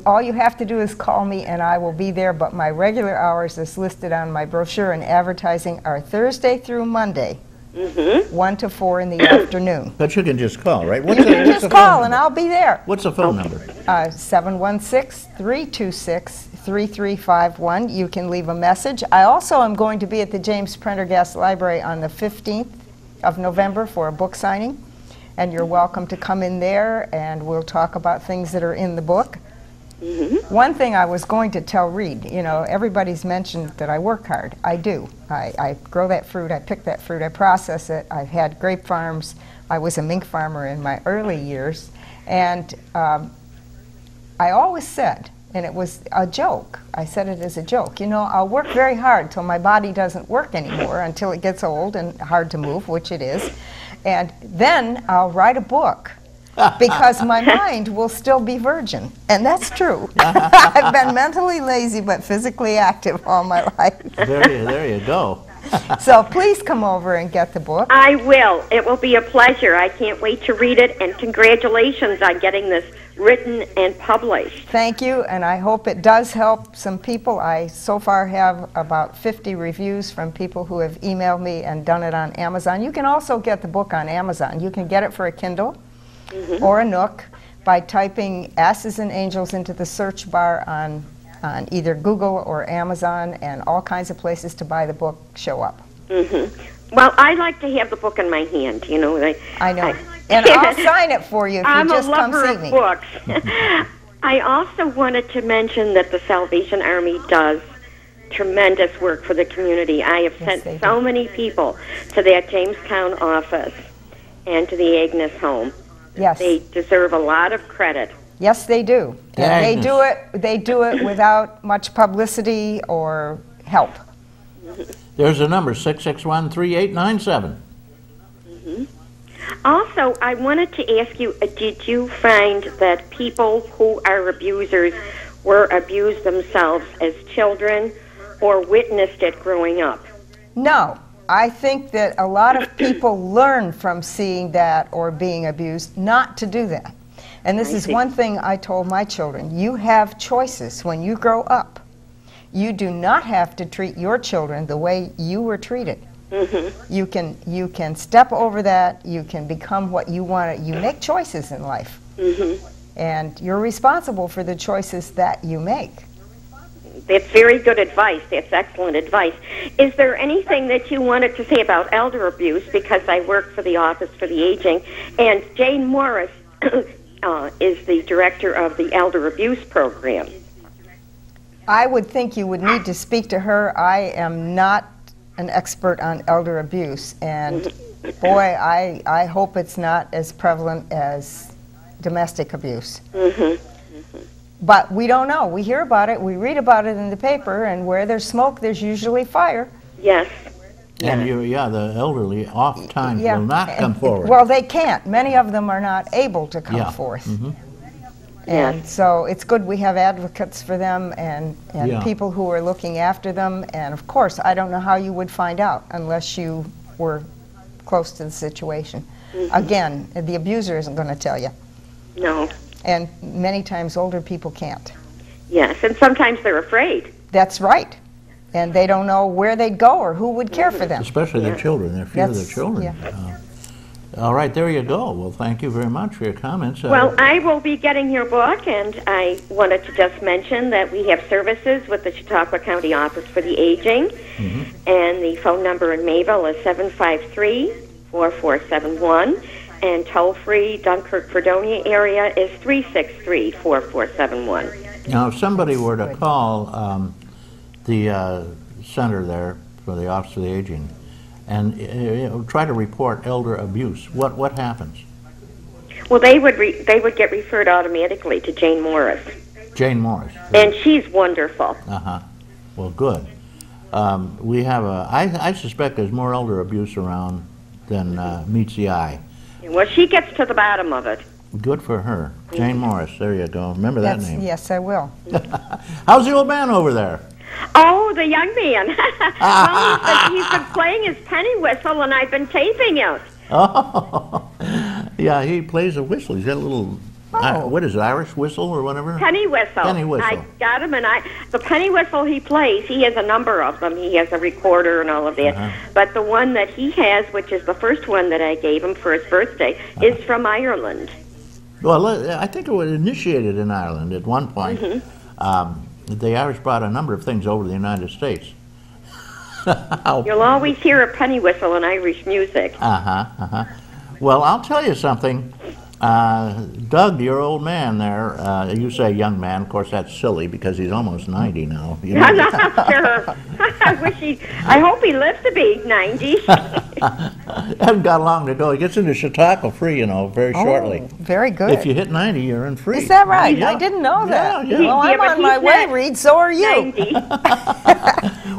All you have to do is call me, and I will be there, but my regular hours is listed on my brochure and advertising are Thursday through Monday. 1 to 4 in the afternoon. But you can just call, right? You can just call and I'll be there. What's the phone number? 716-326-3351. You can leave a message. I also am going to be at the James Prendergast Library on the 15th of November for a book signing. And you're welcome to come in there and we'll talk about things that are in the book. One thing I was going to tell Reed, you know, everybody's mentioned that I work hard. I do. I grow that fruit, I pick that fruit, I process it. I've had grape farms. I was a mink farmer in my early years. And I always said, and it was a joke, I said it as a joke, you know, I'll work very hard till my body doesn't work anymore, until it gets old and hard to move, which it is. And then I'll write a book. Because my mind will still be virgin. And that's true. I've been mentally lazy but physically active all my life. There you go. So please come over and get the book. I will. It will be a pleasure. I can't wait to read it, and congratulations on getting this written and published. Thank you, and I hope it does help some people. I so far have about 50 reviews from people who have emailed me and done it on Amazon. You can also get the book on Amazon. You can get it for a Kindle. Or a Nook by typing Asses and Angels into the search bar on either Google or Amazon, and all kinds of places to buy the book show up. Well, I like to have the book in my hand, you know. I know. And I'll sign it for you if you just come see me. I'm a lover of books. I also wanted to mention that the Salvation Army does tremendous work for the community. I have sent so many people to that Jamestown office and to the Agnes home. Yes. They deserve a lot of credit. Yes, they do. And they do it without much publicity or help. There's a number, 661-3897. Also, I wanted to ask you, did you find that people who are abusers were abused themselves as children or witnessed it growing up? No. I think that a lot of people learn from seeing that or being abused not to do that. And this is one thing I told my children. You have choices when you grow up. You do not have to treat your children the way you were treated. You can step over that. You can become what you want. You make choices in life. And you're responsible for the choices that you make. That's very good advice. That's excellent advice. Is there anything that you wanted to say about elder abuse? Because I work for the Office for the Aging, and Jane Morris is the director of the Elder Abuse Program. I would think you would need to speak to her. I am not an expert on elder abuse, and boy, I hope it's not as prevalent as domestic abuse. But we don't know. We hear about it, we read about it in the paper, and where there's smoke, there's usually fire. Yes. And the elderly oftentimes will not come forward. Well, they can't. Many of them are not able to come forth. And so it's good we have advocates for them and people who are looking after them. And of course, I don't know how you would find out unless you were close to the situation. Again, the abuser isn't going to tell you. No. And many times older people can't. Yes, and sometimes they're afraid. That's right. And they don't know where they'd go or who would care for them. Especially their children. They fear their children. All right, there you go. Well, thank you very much for your comments. Well, I will be getting your book, and I wanted to just mention that we have services with the Chautauqua County Office for the Aging, and the phone number in Mayville is 753-4471, and toll-free Dunkirk-Fredonia area is 363-4471. Now, if somebody were to call the center there for the Office of the Aging and try to report elder abuse, what happens? Well, they would get referred automatically to Jane Morris. Jane Morris. And she's wonderful. Well, good. We have I suspect there's more elder abuse around than meets the eye. Well, she gets to the bottom of it. Good for her. Jane Morris, there you go. Remember that name. Yes, I will. How's the old man over there? Oh, the young man. Well, he's been playing his penny whistle, and I've been taping it. Oh, yeah, he plays a whistle. He's got a little, what is it, Irish whistle or whatever? Penny whistle. Penny whistle. I got him, and the penny whistle he plays, he has a number of them. He has a recorder and all of that. But the one that he has, which is the first one that I gave him for his birthday, is from Ireland. Well, I think it was initiated in Ireland at one point. The Irish brought a number of things over to the United States. You'll always hear a penny whistle in Irish music. Well, I'll tell you something. Doug, your old man there, you say young man, of course that's silly because he's almost 90 now. You know? Sure. I hope he lives to be 90. Hasn't got long to go. He gets into Chautauqua free, you know, very shortly. Very good. If you hit 90, you're in free. Is that right? Yeah. I didn't know that. Yeah. Well, I'm on my way, Reed, so are you. 90.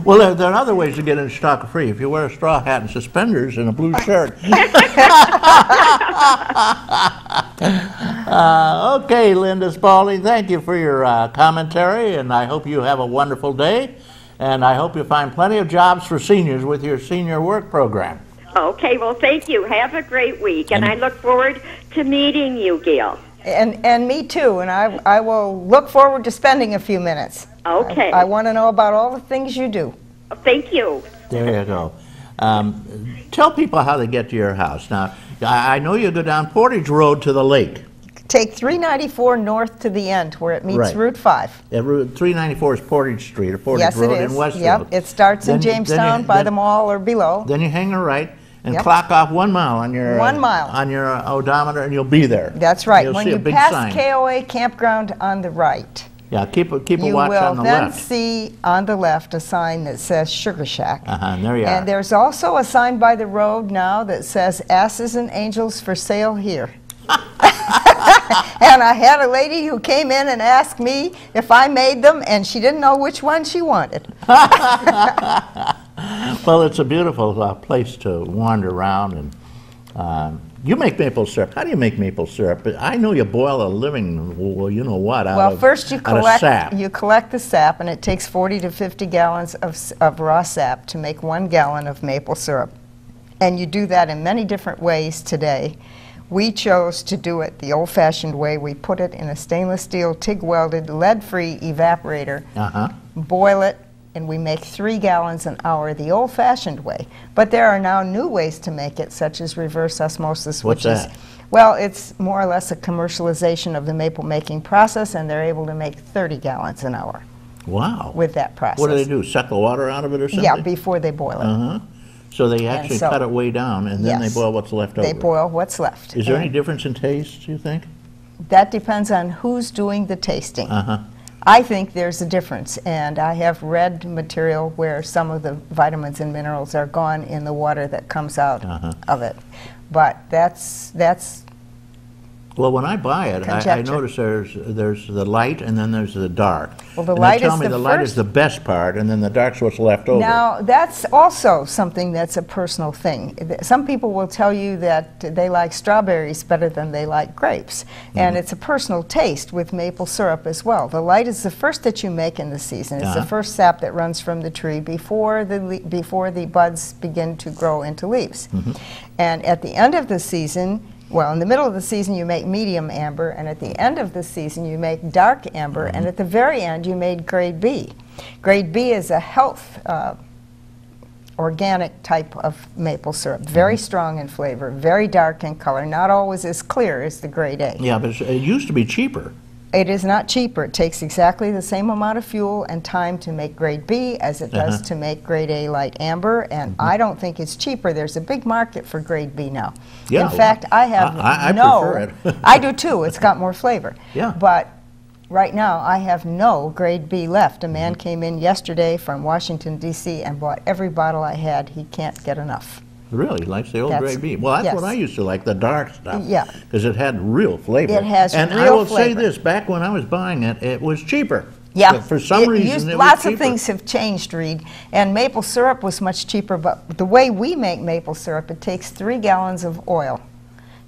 Well, there are other ways to get into Chautauqua free. If you wear a straw hat and suspenders and a blue shirt. Okay, Linda Spalding, thank you for your commentary, and I hope you have a wonderful day, and I hope you find plenty of jobs for seniors with your senior work program. Okay, well, thank you. Have a great week, and I look forward to meeting you, Gail. And me too, and I will look forward to spending a few minutes. Okay. I want to know about all the things you do. Thank you. There you go. Tell people how to get to your house. Now, I know you go down Portage Road to the lake. Take 394 north to the end where it meets Route 5. Route 394 is Portage Street or Portage Road in Westfield. Yep, it starts in Jamestown by the mall or below. Then you hang a right and clock off 1 mile on your odometer, and you'll be there. That's right. You'll when see you a big pass sign. KOA campground on the right, yeah, keep a watch on the you will then left. see on the left a sign that says Sugar Shack. And there you are. And there's also a sign by the road now that says Asses and Angels for sale here. And I had a lady who came in and asked me if I made them, and she didn't know which one she wanted. Well, it's a beautiful place to wander around, and you make maple syrup. How do you make maple syrup? I know you boil a living, well, you know what, out of first you collect sap. You collect the sap, and it takes 40 to 50 gallons of raw sap to make 1 gallon of maple syrup. And you do that in many different ways today. We chose to do it the old-fashioned way. We put it in a stainless steel TIG-welded, lead-free evaporator, boil it, and we make 3 gallons an hour the old-fashioned way. But there are now new ways to make it, such as reverse osmosis, What's which that? is, well, it's more or less a commercialization of the maple making process, and they're able to make 30 gallons an hour. Wow. With that process. What do they do, suck the water out of it or something? Yeah, before they boil it. So they actually cut it way down, and then they boil what's left over. They boil what's left. Is there any difference in taste, do you think? That depends on who's doing the tasting. I think there's a difference, and I have read material where some of the vitamins and minerals are gone in the water that comes out of it. But that's Well, when I buy it, I conjecture. notice there's the light and then there's the dark. Well, the and light they tell is me the the light first- is the best part, and then the dark's what's left over. Now, that's also something that's a personal thing. Some people will tell you that they like strawberries better than they like grapes. And it's a personal taste with maple syrup as well. The light is the first that you make in the season. It's the first sap that runs from the tree before the buds begin to grow into leaves. And at the end of the season, well, in the middle of the season you make medium amber, and at the end of the season you make dark amber, and at the very end you made grade B. Grade B is a health organic type of maple syrup, very strong in flavor, very dark in color, not always as clear as the grade A. Yeah, but it used to be cheaper. It is not cheaper. It takes exactly the same amount of fuel and time to make grade B as it does to make grade A light amber, and I don't think it's cheaper. There's a big market for grade B now. Yeah, in fact, I have I no... prefer it. I do too. It's got more flavor. Yeah. But right now, I have no grade B left. A man came in yesterday from Washington, D.C. and bought every bottle I had. He can't get enough. Really, likes the old That's- grade B. Well, that's yes. what I used to like, the dark stuff. Yeah. Because it had real flavor. It has and real I will say flavor. this, back when I was buying it, it was cheaper. Yeah. But for some reason, it was lots cheaper. of things have changed, Reed. And maple syrup was much cheaper, but the way we make maple syrup, it takes 3 gallons of oil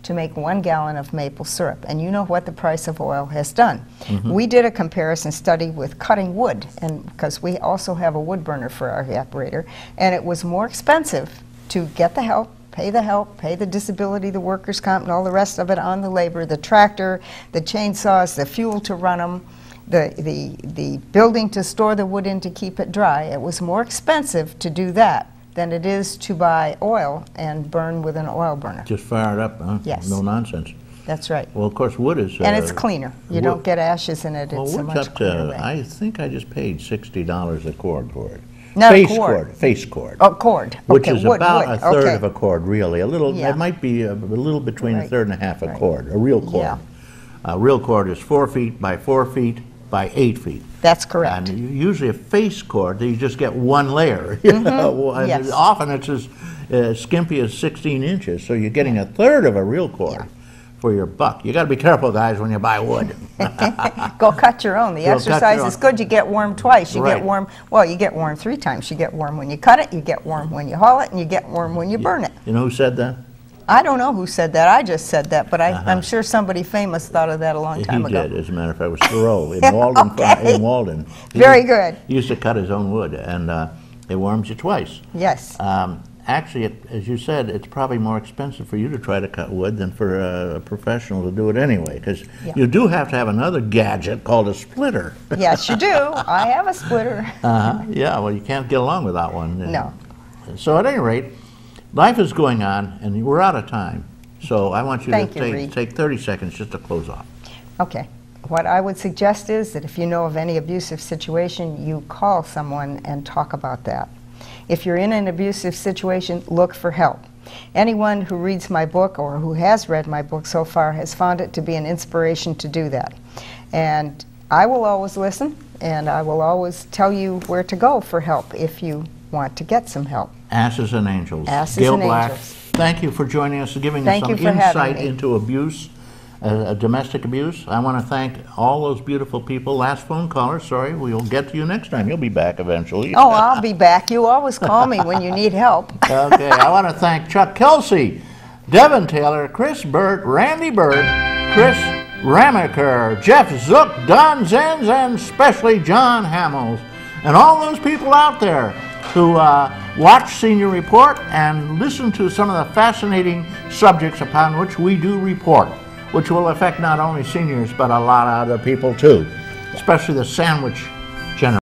to make 1 gallon of maple syrup. And you know what the price of oil has done. We did a comparison study with cutting wood, and because we also have a wood burner for our evaporator, and it was more expensive to get the help, pay the disability, the workers' comp, and all the rest of it on the labor, the tractor, the chainsaws, the fuel to run them, the building to store the wood in to keep it dry. It was more expensive to do that than it is to buy oil and burn with an oil burner. Just fire it up, huh? Yes. No nonsense. That's right. Well, of course, wood is... And it's cleaner. You wood- don't get ashes in it. Well, It's a wood's much up cleaner to, way. I think I just paid $60 a cord for it. Not a face cord. Face cord. Oh, cord. Which Okay, is wood, about wood. a third Okay. of a cord, really. A little, Yeah. it might be a little between a Right. third and a half a Right. cord, a real cord. Yeah. A real cord is 4 feet by 4 feet by 8 feet. That's correct. And usually a face cord, you just get one layer. You know, and Yes. often it's as skimpy as 16 inches, so you're getting a third of a real cord Yeah. for your buck. You got to be careful, guys, when you buy wood. Go cut your own. The Go cut exercise your is own. good. You get warm twice. You Right. get warm, well, you get warm 3 times. You get warm when you cut it, you get warm when you haul it, and you get warm when you burn it. You know who said that? I don't know who said that. I just said that, but I'm sure somebody famous thought of that a long time He ago. did, as a matter of fact. It was Thoreau in Walden. Okay. In Walden. Very good. He used to cut his own wood, and it warms you twice. Yes. Actually, as you said, it's probably more expensive for you to try to cut wood than for a professional to do it anyway, because Yeah. you do have to have another gadget called a splitter. Yes, you do. I have a splitter. Yeah, well, you can't get along without one. No. So at any rate, life is going on, and we're out of time. So I want you Thank to you, Reed. take 30 seconds just to close off. Okay. What I would suggest is that if you know of any abusive situation, you call someone and talk about that. If you're in an abusive situation, look for help. Anyone who reads my book or who has read my book so far has found it to be an inspiration to do that. And I will always listen, and I will always tell you where to go for help if you want to get some help. Asses and Angels. Asses Gail and Black, Angels. thank you for joining us and giving Thank us you some for having insight me. into abuse, domestic abuse. I want to thank all those beautiful people. Last phone caller, sorry, we'll get to you next time. You'll be back eventually. Oh, I'll be back. You always call me when you need help. Okay, I want to thank Chuck Kelsey, Devin Taylor, Chris Burt, Randy Bird, Chris Ramaker, Jeff Zook, Don Zenz, and especially John Hamels, and all those people out there who watch Senior Report and listen to some of the fascinating subjects upon which we do report, which will affect not only seniors but a lot of other people too, especially the sandwich